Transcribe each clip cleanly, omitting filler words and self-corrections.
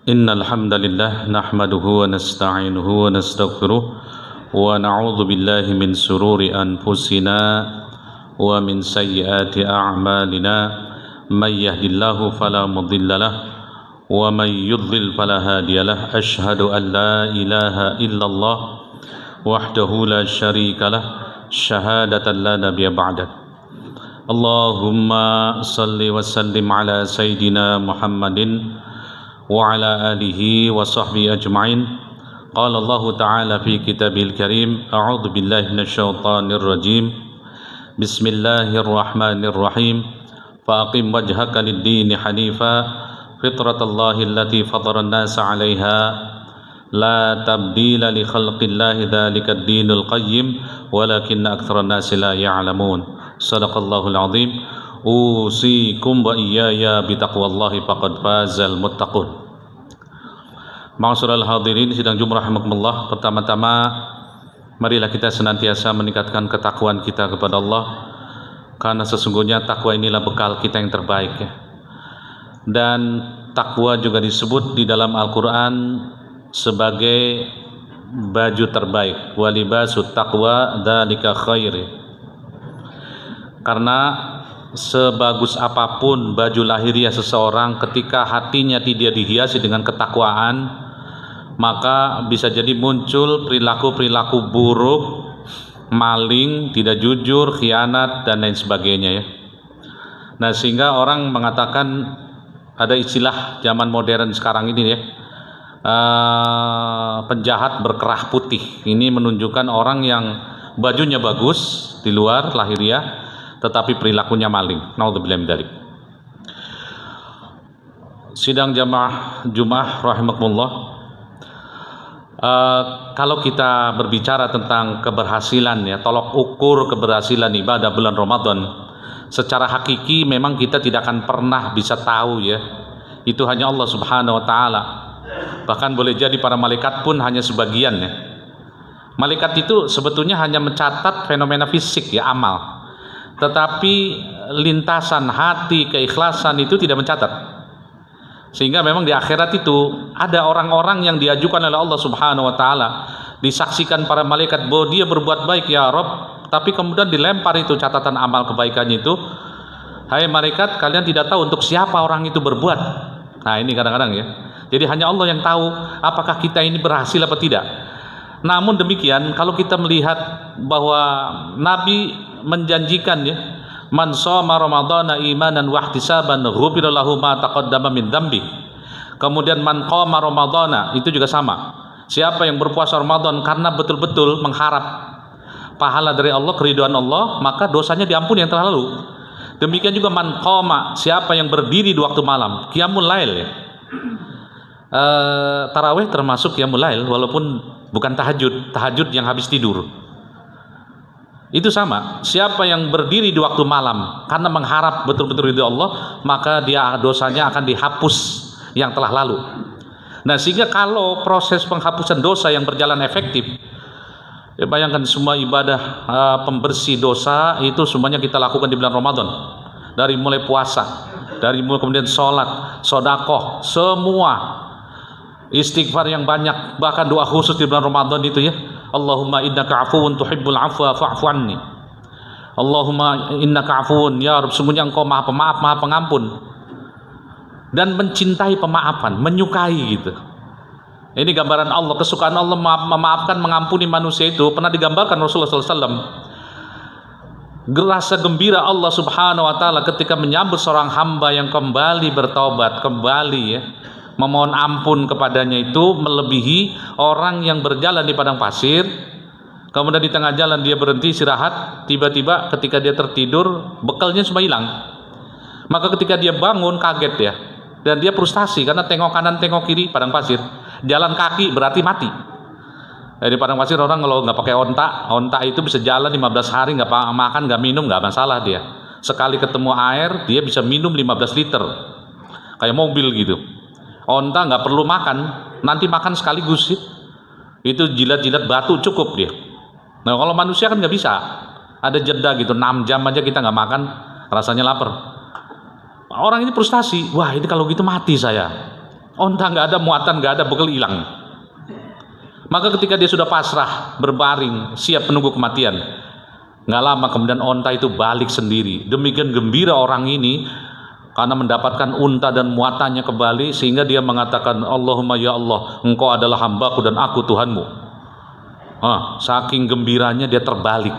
إن الحمد لله نحمده ونستعينه ونستغفره ونعوذ بالله من شرور أنفسنا ومن سيئات أعمالنا من يهد الله فلا مضل له ومن يضلل فلا هادي له أشهد أن لا إله إلا الله وحده لا شريك له شهادة لا نبي بعده اللهم صل وسلم على سيدنا محمد وعلى آله وصحبه أجمعين قال الله تعالى في كتابه الكريم أعوذ بالله من الشيطان الرجيم بسم الله الرحمن الرحيم فأقم وجهك للدين حنيفا فطرة الله التي فطر الناس عليها لا تبديل لخلق الله ذلك الدين القيم ولكن أكثر الناس لا يعلمون صدق الله العظيم usikum wa iyaya bitaqwallahi faqad fazal muttaqun. Ma'asyiral hadirin sidang Jumat rahimakumullah, pertama-tama marilah kita senantiasa meningkatkan ketakwaan kita kepada Allah, karena sesungguhnya takwa inilah bekal kita yang terbaik ya. Dan takwa juga disebut di dalam Al-Qur'an sebagai baju terbaik, walibasut taqwa dzalika khair. Karena sebagus apapun baju lahiriah seseorang, ketika hatinya tidak dihiasi dengan ketakwaan, maka bisa jadi muncul perilaku-perilaku buruk, maling, tidak jujur, khianat, dan lain sebagainya ya. Nah, sehingga orang mengatakan, ada istilah zaman modern sekarang ini ya, penjahat berkerah putih. Ini menunjukkan orang yang bajunya bagus di luar lahiriah, tetapi perilakunya maling. Naudzubillah min dzalik. Sidang jamaah Jumat rahimakumullah, kalau kita berbicara tentang keberhasilan ya, tolok ukur keberhasilan ibadah bulan Ramadan, secara hakiki memang kita tidak akan pernah bisa tahu ya. Itu hanya Allah Subhanahu wa taala. Bahkan boleh jadi para malaikat pun hanya sebagian ya. Malaikat itu sebetulnya hanya mencatat fenomena fisik ya, amal. Tetapi lintasan hati, keikhlasan itu tidak mencatat. Sehingga memang di akhirat itu ada orang-orang yang diajukan oleh Allah Subhanahu wa taala, disaksikan para malaikat bahwa dia berbuat baik ya Rabb, tapi kemudian dilempar itu catatan amal kebaikannya itu. Hai malaikat, kalian tidak tahu untuk siapa orang itu berbuat. Nah, ini kadang-kadang ya. Jadi hanya Allah yang tahu apakah kita ini berhasil apa tidak. Namun demikian, kalau kita melihat bahwa Nabi menjanjikan ya, man shoma ramadhana imanan wa ihtisaban ghufira lahu ma taqaddama min dzambi. Kemudian man qama ramadhana, itu juga sama. Siapa yang berpuasa Ramadan karena betul-betul mengharap pahala dari Allah, keridhaan Allah, maka dosanya diampuni yang telah lalu. Demikian juga man qama, siapa yang berdiri di waktu malam, qiyamul lail ya. Tarawih termasuk qiyamul lail walaupun bukan tahajud yang habis tidur. Itu sama, siapa yang berdiri di waktu malam karena mengharap betul-betul ridho Allah, maka dia dosanya akan dihapus yang telah lalu. Nah, sehingga kalau proses penghapusan dosa yang berjalan efektif ya, bayangkan semua ibadah pembersih dosa itu semuanya kita lakukan di bulan Ramadan. Dari mulai puasa, dari mulai kemudian sholat, sodakoh, semua istighfar yang banyak, bahkan doa khusus di bulan Ramadan itu ya, Allahumma innaka afuwun tuhibbul afwa fa'fu anni. Allahumma innaka afuwun, ya Rabb, sesungguhnya Engkau Maha Pemaaf, Maha Pengampun. Dan mencintai pemaafan, menyukai gitu. Ini gambaran Allah, kesukaan Allah memaafkan, mengampuni manusia itu pernah digambarkan Rasulullah SAW. Rasa gembira Allah Subhanahu wa taala ketika menyambut seorang hamba yang kembali bertaubat, kembali ya, memohon ampun kepadanya, itu melebihi orang yang berjalan di padang pasir, kemudian di tengah jalan dia berhenti istirahat, tiba-tiba ketika dia tertidur bekalnya semua hilang. Maka ketika dia bangun kaget ya, dan dia frustasi karena tengok kanan tengok kiri padang pasir, jalan kaki berarti mati. Di padang pasir orang kalau nggak pakai onta itu bisa jalan 15 hari nggak makan nggak minum nggak masalah dia. Sekali ketemu air dia bisa minum 15 liter kayak mobil gitu. Onta nggak perlu makan, nanti makan sekaligus itu jilat-jilat batu cukup dia. Nah, kalau manusia kan nggak bisa, ada jeda gitu, 6 jam aja kita nggak makan, rasanya lapar. Orang ini frustasi, wah ini kalau gitu mati saya. Onta nggak ada, muatan nggak ada, bekal hilang. Maka ketika dia sudah pasrah, berbaring, siap menunggu kematian, nggak lama kemudian onta itu balik sendiri. Demikian gembira orang ini karena mendapatkan unta dan muatannya kembali, sehingga dia mengatakan, Allahumma ya Allah, engkau adalah hambaku dan aku Tuhanmu. Saking gembiranya dia terbalik.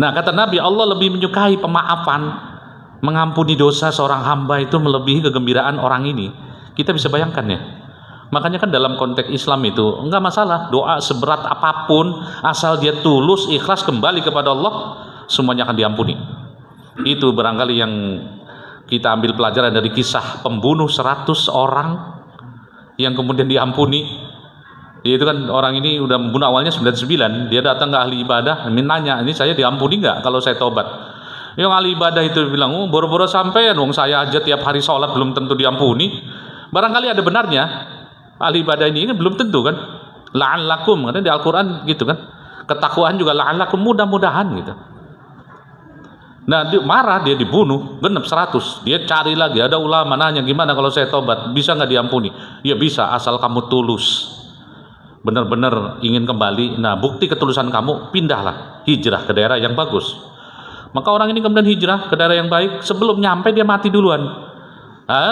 Nah, kata Nabi, Allah lebih menyukai pemaafan, mengampuni dosa seorang hamba itu melebihi kegembiraan orang ini. Kita bisa bayangkan ya. Makanya kan dalam konteks Islam itu enggak masalah doa seberat apapun, asal dia tulus, ikhlas kembali kepada Allah, semuanya akan diampuni. Itu barangkali yang kita ambil pelajaran dari kisah pembunuh 100 orang yang kemudian diampuni. Itu kan orang ini udah membunuh awalnya 99, dia datang ke ahli ibadah, nanya, ini saya diampuni nggak kalau saya tobat? Yang ahli ibadah itu bilang, boro-boro sampean, wong saya aja tiap hari sholat belum tentu diampuni. Barangkali ada benarnya, ahli ibadah ini kan belum tentu kan. La'allakum, karena di Al-Quran gitu kan, ketakwaan juga la'allakum, mudah-mudahan gitu. Nah, dia marah, dia dibunuh, genep 100. Dia cari lagi, ada ulama nanya, gimana kalau saya tobat, bisa nggak diampuni? Ya bisa, asal kamu tulus, benar-benar ingin kembali. Nah, bukti ketulusan kamu, pindahlah, hijrah ke daerah yang bagus. Maka orang ini kemudian hijrah ke daerah yang baik. Sebelum nyampe dia mati duluan.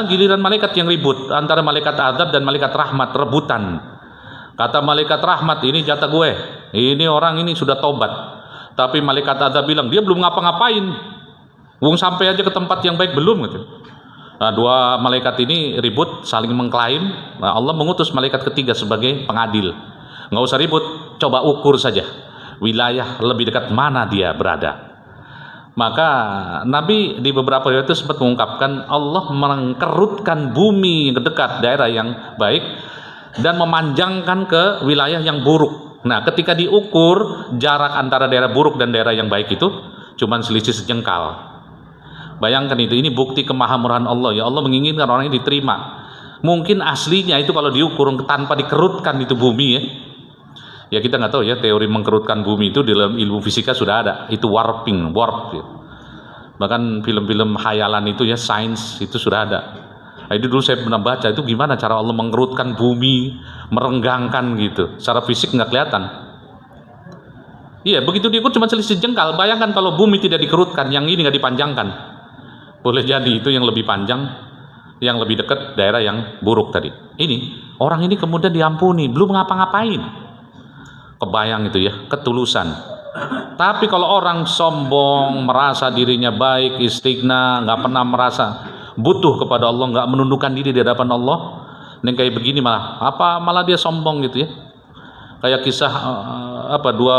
Giliran malaikat yang ribut antara malaikat azab dan malaikat rahmat, rebutan. Kata malaikat rahmat, ini jatah gue, ini orang ini sudah tobat. Tapi malaikat azab bilang, dia belum ngapa-ngapain, wong sampai aja ke tempat yang baik belum gitu. Nah, dua malaikat ini ribut, saling mengklaim. Nah, Allah mengutus malaikat ketiga sebagai pengadil. Nggak usah ribut, coba ukur saja wilayah lebih dekat mana dia berada. Maka Nabi di beberapa riwayat itu sempat mengungkapkan, Allah mengkerutkan bumi yang dekat daerah yang baik dan memanjangkan ke wilayah yang buruk. Nah, ketika diukur jarak antara daerah buruk dan daerah yang baik itu cuman selisih sejengkal. Bayangkan itu, ini bukti kemahamurahan Allah. Ya Allah menginginkan orang ini diterima. Mungkin aslinya itu kalau diukur tanpa dikerutkan itu bumi ya. Ya kita nggak tahu ya, teori mengkerutkan bumi itu dalam ilmu fisika sudah ada. Itu warp ya. Bahkan film-film khayalan itu ya, sains itu sudah ada. Nah, itu dulu saya pernah baca, itu gimana cara Allah mengerutkan bumi, merenggangkan gitu. Secara fisik nggak kelihatan. Iya, begitu diukur cuma selisih jengkal. Bayangkan kalau bumi tidak dikerutkan, yang ini nggak dipanjangkan. Boleh jadi itu yang lebih panjang, yang lebih dekat daerah yang buruk tadi. Ini orang ini kemudian diampuni, belum ngapa-ngapain. Kebayang itu ya, ketulusan. Tapi kalau orang sombong, merasa dirinya baik, istighna, nggak pernah merasa butuh kepada Allah, nggak menundukkan diri di hadapan Allah, yang kayak begini malah dia sombong gitu ya. Kayak kisah dua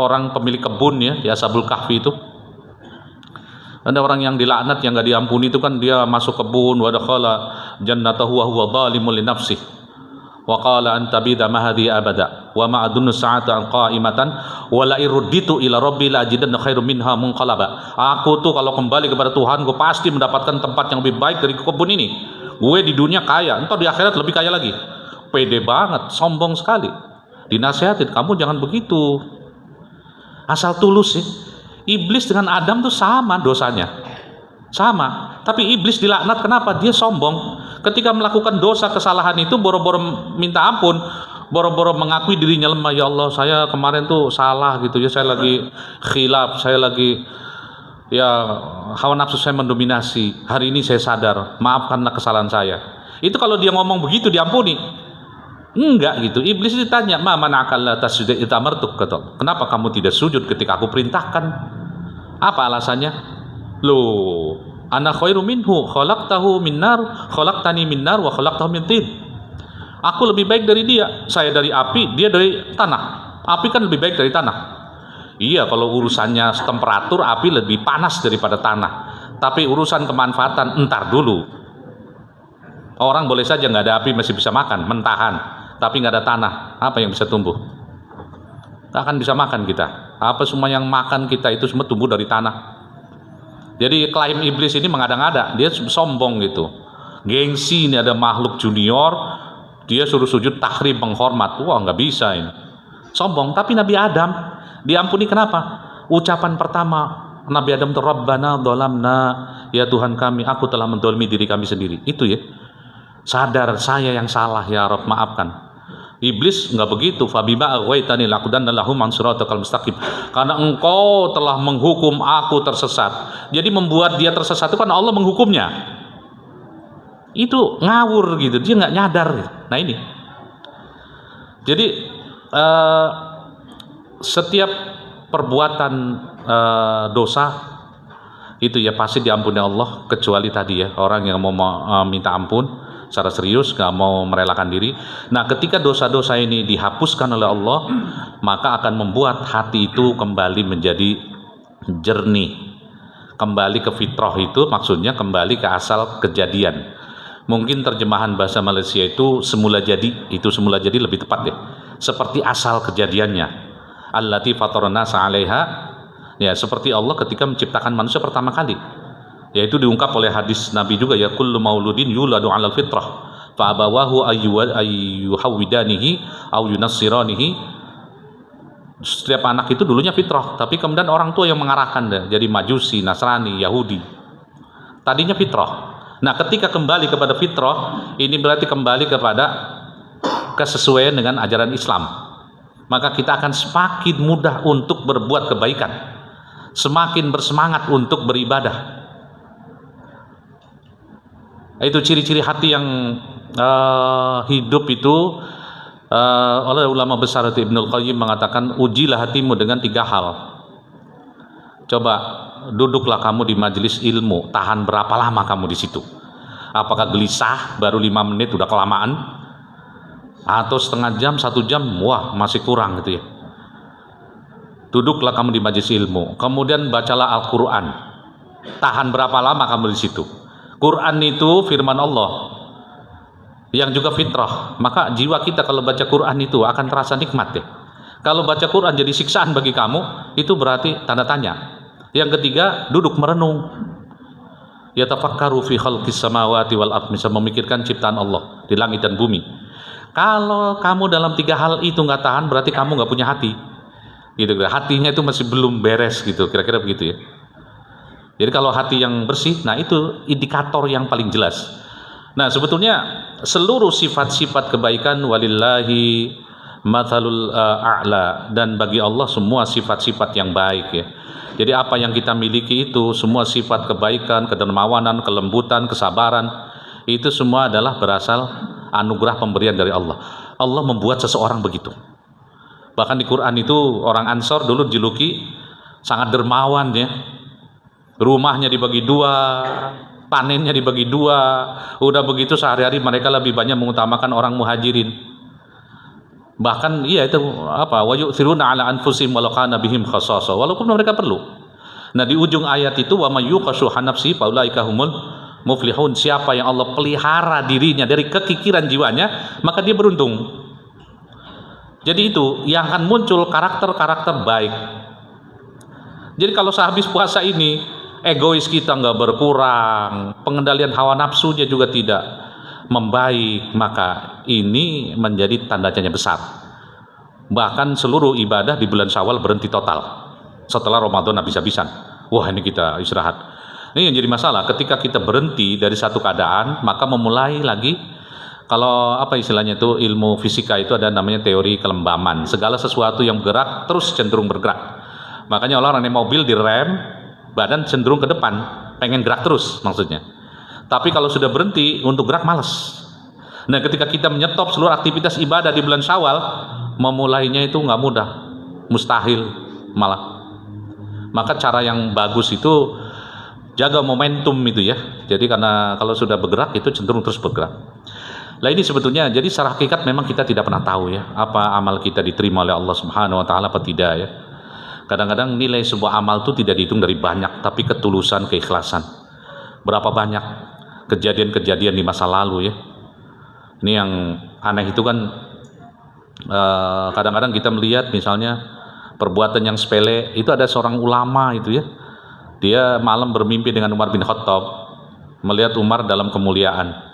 orang pemilik kebun ya di Ashabul Kahfi itu. Ada orang yang dilaknat, yang nggak diampuni itu kan, dia masuk kebun, wa dakhala jannatahu wa huwa zalimun li nafsihi wa qala anta bida mahadi abada wa ma adunnu sa'ata qa'imatan wa la irudditu ila rabbi la ajidanna khairum minha munqalaba. Aku tuh kalau kembali kepada Tuhan, gue pasti mendapatkan tempat yang lebih baik dari kebun ini. Gue di dunia kaya, entar di akhirat lebih kaya lagi. Pede banget, sombong sekali. Dinasihatin, kamu jangan begitu. Asal tulus sih. Iblis dengan Adam tuh sama dosanya. Sama, tapi iblis dilaknat kenapa? Dia sombong. Ketika melakukan dosa kesalahan itu, boro-boro minta ampun, boro-boro mengakui dirinya lemah. Ya Allah, saya kemarin tuh salah gitu ya, saya lagi khilaf, saya lagi ya hawa nafsu saya mendominasi. Hari ini saya sadar, maafkanlah kesalahan saya. Itu kalau dia ngomong begitu diampuni. Enggak gitu. Iblis ditanya, "Ma mana'aka la tasjuda idza amartuk?" Kenapa kamu tidak sujud ketika aku perintahkan? Apa alasannya? Loh, ana khairu minhu, khalaqtahu min nar, khalaqtani min nar wa khalaqtahu min tin. Aku lebih baik dari dia. Saya dari api, dia dari tanah. Api kan lebih baik dari tanah. Iya, kalau urusannya temperatur, api lebih panas daripada tanah. Tapi urusan kemanfaatan, entar dulu. Orang boleh saja nggak ada api masih bisa makan, mentahan. Tapi nggak ada tanah, apa yang bisa tumbuh? Nggak akan bisa makan kita. Apa semua yang makan kita itu semua tumbuh dari tanah. Jadi klaim iblis ini mengada-ngada, dia sombong gitu. Gengsi, ini ada makhluk junior, dia suruh sujud tahrim, menghormat. Wah, nggak bisa ini. Sombong. Tapi Nabi Adam diampuni kenapa? Ucapan pertama Nabi Adam itu, Rabbana dzalamna, ya Tuhan kami, aku telah mendolimi diri kami sendiri. Itu ya. sadar saya yang salah ya Rabb, maafkan. Iblis nggak begitu, fabima aghwaytani laqudanna lahum an siratal mustaqim, karena engkau telah menghukum aku tersesat. Jadi membuat dia tersesat itu kan Allah menghukumnya. Itu ngawur gitu, dia nggak nyadar. Nah ini, jadi setiap perbuatan dosa itu ya pasti diampuni Allah, kecuali tadi ya orang yang mau minta ampun secara serius, gak mau merelakan diri. Nah, ketika dosa-dosa ini dihapuskan oleh Allah, maka akan membuat hati itu kembali menjadi jernih, kembali ke fitrah. Itu maksudnya kembali ke asal kejadian. Mungkin terjemahan bahasa Malaysia itu semula jadi, itu semula jadi lebih tepat ya, seperti asal kejadiannya. Allati fatarna sa'alaiha, ya seperti Allah ketika menciptakan manusia pertama kali. Yaitu diungkap oleh hadis Nabi juga ya, kullu mauludin yuladu 'alal fitrah fa abawahu ayyuhawidanihi aw yunassiranihi. Setiap anak itu dulunya fitrah, tapi kemudian orang tua yang mengarahkan deh, jadi Majusi, Nasrani, Yahudi. Tadinya fitrah. Nah, ketika kembali kepada fitrah, ini berarti kembali kepada kesesuaian dengan ajaran Islam. Maka kita akan semakin mudah untuk berbuat kebaikan, semakin bersemangat untuk beribadah. Itu ciri-ciri hati yang hidup itu oleh ulama besar itu Ibnul Qayyim mengatakan, ujilah hatimu dengan 3 hal. Coba duduklah kamu di majelis ilmu, tahan berapa lama kamu di situ? Apakah gelisah baru 5 menit udah kelamaan, atau setengah jam, 1 jam, wah masih kurang gitu ya? Duduklah kamu di majelis ilmu, kemudian bacalah Al-Quran, tahan berapa lama kamu di situ? Quran itu firman Allah yang juga fitrah, maka jiwa kita kalau baca Quran itu akan terasa nikmat ya. Kalau baca Quran jadi siksaan bagi kamu, itu berarti tanda tanya. Yang ketiga, duduk merenung, yatafakkaru fi khalqis samawati wal ardh, bisa memikirkan ciptaan Allah di langit dan bumi. Kalau kamu dalam 3 hal itu nggak tahan, berarti kamu nggak punya hati gitu, hatinya itu masih belum beres gitu, kira-kira begitu ya. Jadi kalau hati yang bersih, nah itu indikator yang paling jelas. Nah, sebetulnya seluruh sifat-sifat kebaikan walillahi mathalul a'la, dan bagi Allah semua sifat-sifat yang baik ya. Jadi apa yang kita miliki itu semua sifat kebaikan, kedermawanan, kelembutan, kesabaran, itu semua adalah berasal anugerah pemberian dari Allah. Allah membuat seseorang begitu. Bahkan di Quran itu orang Ansor dulu dijuluki sangat dermawan ya. Rumahnya dibagi 2, panennya dibagi 2. Udah begitu sehari-hari mereka lebih banyak mengutamakan orang muhajirin. Bahkan iya itu apa? Wa yu'thiruna 'ala anfusihim walau kana bihim khassasa, walaupun mereka perlu. Nah, di ujung ayat itu wa may yuqashuha nafsi faulaika humul muflihun. Siapa yang Allah pelihara dirinya dari kekikiran jiwanya, maka dia beruntung. Jadi itu yang akan muncul karakter-karakter baik. Jadi kalau sehabis puasa ini egois kita nggak berkurang, pengendalian hawa nafsunya juga tidak membaik, maka ini menjadi tanda tanya besar. Bahkan seluruh ibadah di bulan Syawal berhenti total. Setelah Ramadan habis-habisan, wah ini kita istirahat. Ini yang jadi masalah, ketika kita berhenti dari satu keadaan, maka memulai lagi. Kalau apa istilahnya itu ilmu fisika itu ada namanya teori kelembaman. Segala sesuatu yang bergerak terus cenderung bergerak. Makanya orang naik mobil direm, badan cenderung ke depan, pengen gerak terus maksudnya. Tapi kalau sudah berhenti untuk gerak malas. Nah, ketika kita menyetop seluruh aktivitas ibadah di bulan Syawal, memulainya itu nggak mudah, mustahil malah. Maka cara yang bagus itu jaga momentum itu ya. Jadi karena kalau sudah bergerak itu cenderung terus bergerak. Nah ini sebetulnya, jadi secara hakikat memang kita tidak pernah tahu ya, apa amal kita diterima oleh Allah Subhanahu Wa Taala apa tidak ya. Kadang-kadang nilai sebuah amal itu tidak dihitung dari banyak, tapi ketulusan, keikhlasan. Berapa banyak kejadian-kejadian di masa lalu ya. Ini yang aneh itu kan, kadang-kadang kita melihat misalnya perbuatan yang sepele, itu ada seorang ulama itu ya. Dia malam bermimpi dengan Umar bin Khattab, melihat Umar dalam kemuliaan.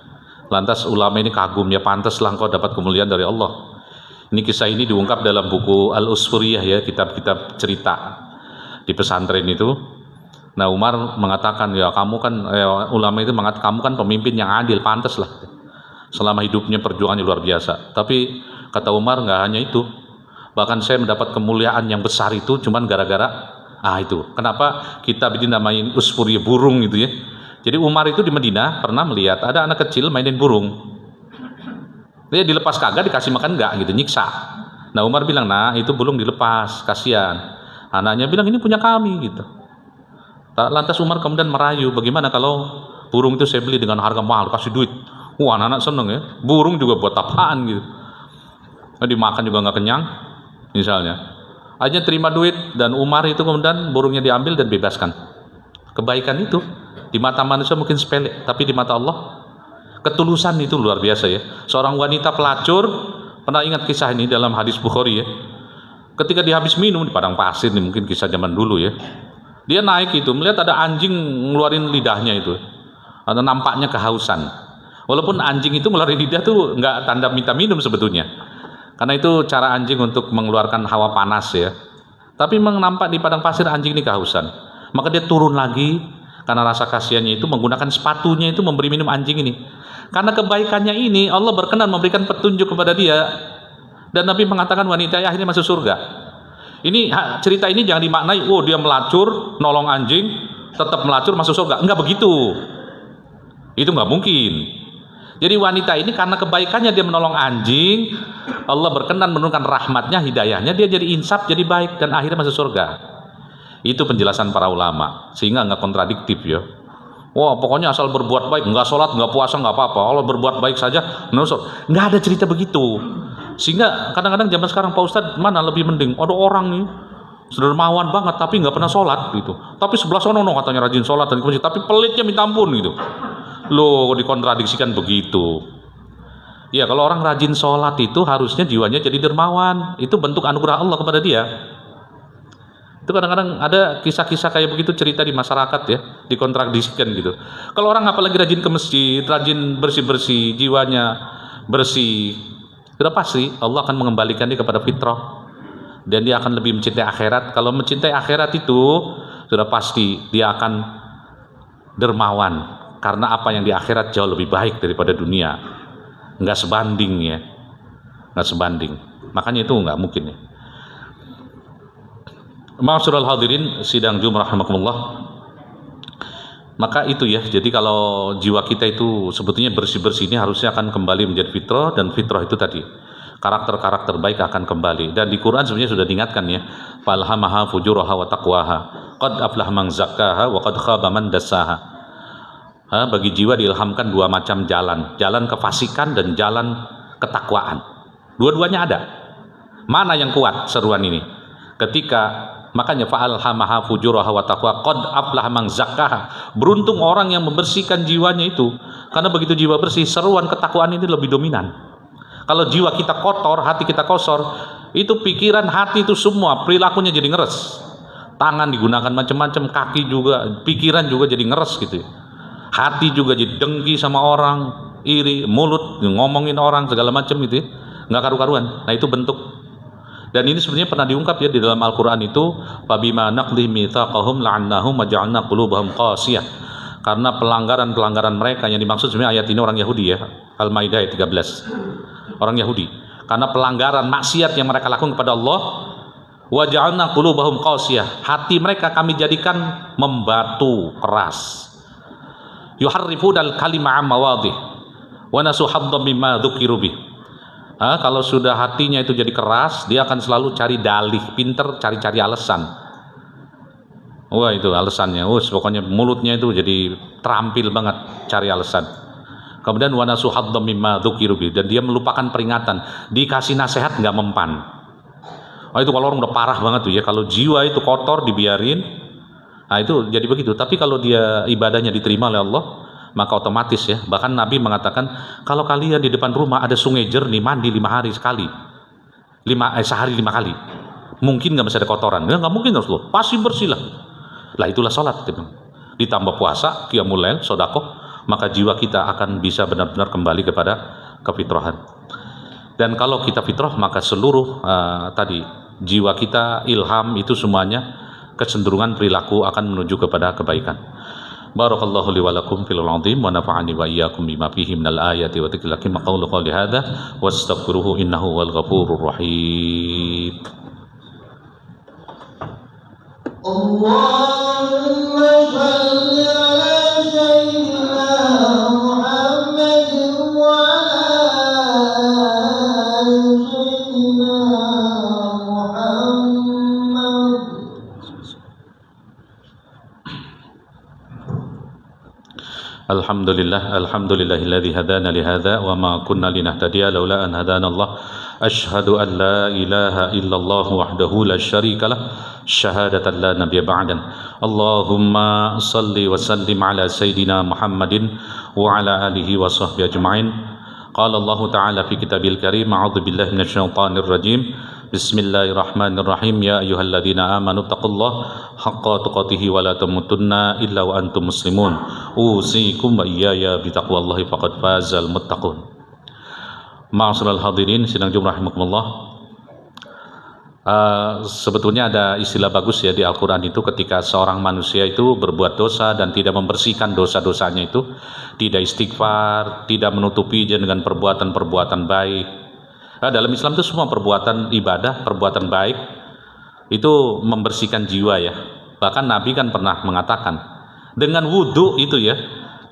Lantas ulama ini kagum, ya pantaslah engkau dapat kemuliaan dari Allah. Ini kisah ini diungkap dalam buku Al-Usfuriyah ya, kitab-kitab cerita di pesantren itu. Nah, Umar mengatakan, ya kamu kan ulama itu mengatakan kamu kan pemimpin yang adil, pantas lah. selama hidupnya perjuangannya luar biasa. Tapi kata Umar nggak hanya itu, bahkan saya mendapat kemuliaan yang besar itu cuman gara-gara itu. Kenapa kita dinamain usfuri, burung gitu ya. Jadi Umar itu di Madinah pernah melihat ada anak kecil mainin burung. Dia dilepas kagak, dikasih makan enggak gitu, nyiksa. Nah Umar bilang, nah itu burung dilepas, kasihan. Anaknya bilang ini punya kami gitu. Lantas Umar kemudian merayu, bagaimana kalau burung itu saya beli dengan harga mahal, kasih duit. Wah anak-anak seneng ya, burung juga buat apaan gitu. Nah, dimakan juga nggak kenyang misalnya. Aja terima duit, dan Umar itu kemudian burungnya diambil dan bebaskan. Kebaikan itu di mata manusia mungkin sepele, tapi di mata Allah ketulusan itu luar biasa ya. Seorang wanita pelacur, pernah ingat kisah ini dalam hadis Bukhari ya. Ketika dia habis minum di padang pasir, nih mungkin kisah zaman dulu ya. Dia naik itu, melihat ada anjing ngeluarin lidahnya itu. Ada nampaknya kehausan. Walaupun anjing itu ngeluarin lidah tuh nggak tanda minta minum sebetulnya. Karena itu cara anjing untuk mengeluarkan hawa panas ya. Tapi memang nampak di padang pasir anjing ini kehausan. Maka dia turun lagi karena rasa kasihannya itu menggunakan sepatunya itu memberi minum anjing ini. Karena kebaikannya ini Allah berkenan memberikan petunjuk kepada dia. Dan Nabi mengatakan wanita akhirnya masuk surga. Ini cerita ini jangan dimaknai, oh dia melacur, nolong anjing, tetap melacur masuk surga. Enggak begitu. Itu enggak mungkin. Jadi wanita ini karena kebaikannya dia menolong anjing, Allah berkenan menurunkan rahmatnya, hidayahnya, dia jadi insaf, jadi baik, dan akhirnya masuk surga. Itu penjelasan para ulama, sehingga nggak kontradiktif ya. Wah pokoknya asal berbuat baik, nggak sholat, nggak puasa, nggak apa-apa, kalau berbuat baik saja, nggak ada cerita begitu. Sehingga kadang-kadang zaman sekarang Pak Ustadz mana lebih mending, ada orang nih sedermawan banget tapi nggak pernah sholat gitu, tapi sebelah sono katanya rajin sholat dan tapi pelitnya minta ampun gitu. Loh dikontradiksikan begitu ya. Kalau orang rajin sholat itu harusnya jiwanya jadi dermawan, itu bentuk anugerah Allah kepada dia. Itu kadang-kadang ada kisah-kisah kayak begitu cerita di masyarakat ya, dikontradiksikan gitu. Kalau orang apalagi rajin ke masjid, rajin bersih-bersih, jiwanya bersih, sudah pasti Allah akan mengembalikan dia kepada fitrah, dan dia akan lebih mencintai akhirat. Kalau mencintai akhirat itu sudah pasti dia akan dermawan, karena apa yang di akhirat jauh lebih baik daripada dunia. Nggak sebanding ya, nggak sebanding. Makanya itu nggak mungkin ya. Ma'asyiral hadirin sidang Jumat rahimakumullah. Maka itu ya, jadi kalau jiwa kita itu sebetulnya bersih-bersih ini harusnya akan kembali menjadi fitrah, dan fitrah itu tadi karakter-karakter baik akan kembali. Dan di Quran sebenarnya sudah diingatkan ya, falhamaha fujuraha wa taqwaha qad aflaha man zakkaha wa qad khaba man dassaha. Bagi jiwa diilhamkan dua macam jalan, jalan kefasikan dan jalan ketakwaan. Dua-duanya ada. Mana yang kuat seruan ini? Ketika makanya fa'alhamaha fujuraha wa taqwa qad aflaha man zakkaha. Beruntung orang yang membersihkan jiwanya itu, karena begitu jiwa bersih, seruan ketakwaan ini lebih dominan. Kalau jiwa kita kotor, hati kita kosor, itu pikiran, hati itu semua perilakunya jadi ngeres. Tangan digunakan macam-macam, kaki juga, pikiran juga jadi ngeres gitu. Hati juga jadi dengki sama orang, iri, mulut ngomongin orang segala macam gitu ya. Nggak karu-karuan. Nah itu bentuk. Dan ini sebenarnya pernah diungkap ya di dalam Al-Quran itu, fabima naqdihim mitsaqahum la'annahum wa ja'alna qulubahum qasiyah. Karena pelanggaran-pelanggaran mereka, yang dimaksud sebenarnya ayat ini orang Yahudi ya, Al-Maidah ayat 13. Orang Yahudi, karena pelanggaran maksiat yang mereka lakukan kepada Allah, wa ja'alna qulubahum qasiyah, hati mereka kami jadikan membatu keras. Yuharrifudal kalima am mawadih wa nasu haddan mimma dzukiru bih. Kalau sudah hatinya itu jadi keras, dia akan selalu cari dalih, pinter cari-cari alasan. Wah itu alasannya, pokoknya mulutnya itu jadi terampil banget cari alasan. Kemudian wa nasu haddan mimma dzukiru bih, dan dia melupakan peringatan, dikasih nasihat nggak mempan. Itu kalau orang udah parah banget tuh ya, kalau jiwa itu kotor dibiarin. Nah itu jadi begitu. Tapi kalau dia ibadahnya diterima oleh Allah, maka otomatis ya. Bahkan Nabi mengatakan, kalau kalian di depan rumah ada sungai jernih, mandi 5 hari sekali, sehari 5 kali, mungkin nggak bisa ada kotoran? Nggak mungkin Rasulullah, pasti bersih lah. Lah itulah sholat, ditambah puasa, qiyamul lail, sedekah, maka jiwa kita akan bisa benar-benar kembali kepada kefitrahan. Dan kalau kita fitrah, maka seluruh tadi jiwa kita, ilham itu semuanya, kecenderungan perilaku akan menuju kepada kebaikan. Barakallahu li wa lakum fil azim wa nafa'ani wa iyyakum bima fihi minal ayati wa dzikril hakim. Aqulu qawli hadza wastaghfiruhu innahu wal ghafurur rahim. Allahumma shalli ala sayyidina Muhammadin wa ala ali sayyidina Muhammad. Alhamdulillahilladzi hadana li hadza wa ma kunna linahtadiya laula an hadana Allah. Asyhadu an la ilaha illallah wahdahu la syarika lah, syahadatan la nabiyya ba'dan. Allahumma salli wa sallim ala sayyidina Muhammadin wa ala alihi wa sahbihi ajma'in. Qala Allah ta'ala fi kitabil karim, a'udzu billahi minasyaitonir rajim. Bismillahirrahmanirrahim. Ya ayyuhalladzina amanu taqullaha haqqa tuqatih wa la tamutunna illa wa antum muslimun. Usikum wa iyaya bitaqwallahi faqad fazal muttaqun. Ma'asyiral hadirin sidang Jumat rahimakumullah. Sebetulnya ada istilah bagus ya di Al-Quran itu, ketika seorang manusia itu berbuat dosa dan tidak membersihkan dosa-dosanya itu, tidak istighfar, tidak menutupi dengan perbuatan-perbuatan baik. Dalam Islam itu semua perbuatan ibadah, perbuatan baik itu membersihkan jiwa ya. Bahkan Nabi kan pernah mengatakan, dengan wudhu itu ya,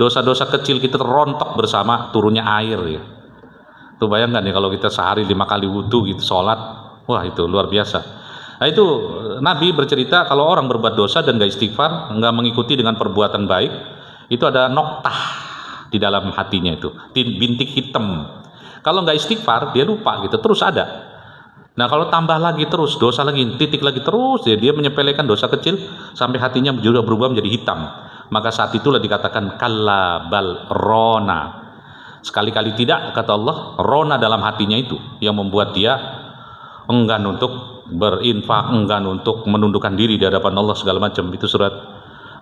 dosa-dosa kecil kita rontok bersama turunnya air ya. Tuh bayangkan ya, kalau kita sehari 5 kali wudhu gitu, sholat, wah itu luar biasa. Nah itu Nabi bercerita kalau orang berbuat dosa dan gak istighfar, gak mengikuti dengan perbuatan baik, itu ada noktah di dalam hatinya itu, bintik hitam. Kalau nggak istighfar, dia lupa gitu, terus ada. Nah kalau tambah lagi terus, dosa lagi, titik lagi terus, dia menyepelekan dosa kecil, sampai hatinya juga berubah menjadi hitam. Maka saat itulah dikatakan kalla bal rona. Sekali-kali tidak, kata Allah, rona dalam hatinya itu, yang membuat dia enggan untuk berinfak, enggan untuk menundukkan diri di hadapan Allah segala macam. Itu surat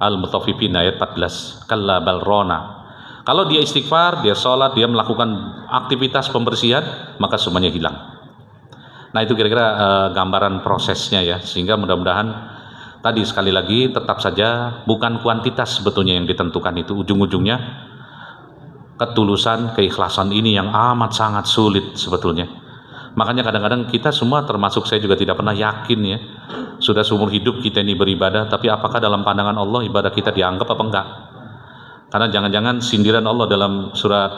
Al-Mutaffifin ayat 14. Kalla bal rona. Kalau dia istighfar, dia sholat, dia melakukan aktivitas pembersihan, maka semuanya hilang. Nah itu kira-kira gambaran prosesnya ya. Sehingga mudah-mudahan tadi sekali lagi tetap saja bukan kuantitas sebetulnya yang ditentukan itu. Ujung-ujungnya ketulusan, keikhlasan ini yang amat sangat sulit sebetulnya. Makanya kadang-kadang kita semua, termasuk saya juga tidak pernah yakin ya, sudah seumur hidup kita ini beribadah, tapi apakah dalam pandangan Allah ibadah kita dianggap apa enggak? Karena jangan-jangan sindiran Allah dalam surat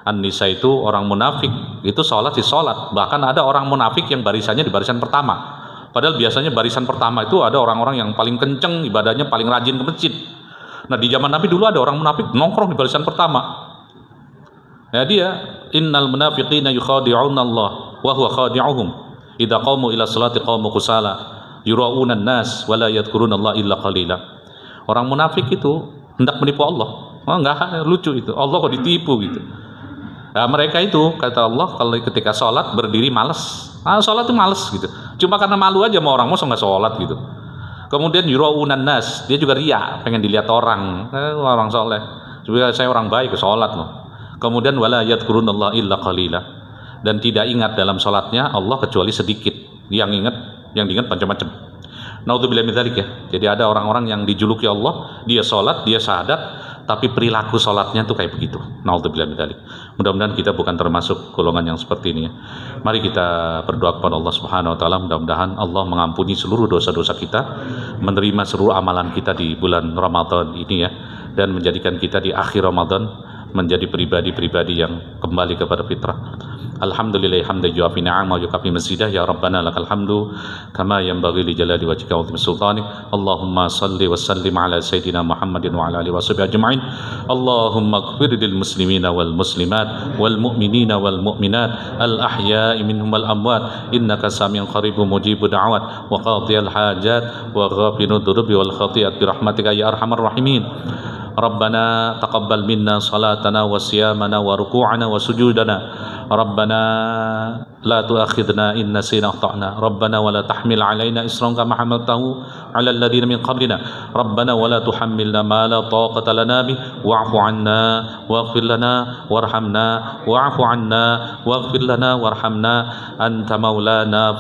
An-Nisa itu, orang munafik itu sholat di sholat, bahkan ada orang munafik yang barisannya di barisan pertama, padahal biasanya barisan pertama itu ada orang-orang yang paling kenceng ibadahnya, paling rajin ke masjid. Nah di zaman Nabi dulu ada orang munafik nongkrong di barisan pertama. Ya dia, innal munafiqina yukhadi'una Allah wa huwa khadi'uhum idza qamu ila salati qamu kusala yura'una an-nas wa la yadhkuruna Allah illa qalila. Orang munafik itu hendak menipu Allah. Oh enggak, lucu itu, Allah kok ditipu gitu. Nah mereka itu kata Allah kalau ketika sholat berdiri malas, sholat itu malas gitu, cuma karena malu aja sama orang, masa nggak sholat gitu. Kemudian yuraunan nas, dia juga ria, pengen dilihat orang, orang soleh, juga saya orang baik, sholat loh. Kemudian wala yadhkurunallaha illa qalila, dan tidak ingat dalam sholatnya Allah kecuali sedikit, yang diingat macam-macam. Naudzubillah min dzalik ya. Jadi ada orang-orang yang dijuluki Allah, dia sholat, dia syahadat, tapi perilaku sholatnya tuh kayak begitu. Naudzubillah min dzalik. Mudah-mudahan kita bukan termasuk golongan yang seperti ini ya. Mari kita berdoa kepada Allah Subhanahu wa taala, mudah-mudahan Allah mengampuni seluruh dosa-dosa kita, menerima seluruh amalan kita di bulan Ramadan ini ya, dan menjadikan kita di akhir Ramadan menjadi pribadi-pribadi yang kembali kepada fitrah. Alhamdulillah hamdan yuafi ni'ama wa yukafi mazidah. Ya Rabbana lakal hamdu kama yanbaghi li jalali wajhika wa azimi sultanik. Allahumma salli wa sallim ala sayyidina Muhammadin wa ala alihi washabihi ajma'in. Allahumma ighfir lil muslimina wal muslimat wal mu'minina wal mu'minat al ahya'i minhum wal amwat innaka samiun qaribun mujibud da'awat wa qadiyal hajat wa ghafirud dhunubi wal khati'at bi rahmatika ya arhamar rahimin. Rabbana taqabbal minna salatana wa siyamana wa ruku'ana wa sujudana. Rabbana la tu'akhidna in nasina akhtana. Rabbana wa la tahmil alaina isran kama hamaltahu ala alladhina min qablina. Rabbana wa la tuhammilna ma la taqata lana bih wa'fu 'anna waghfir lana warhamna wa'fu 'anna waghfir lana warhamna anta maulana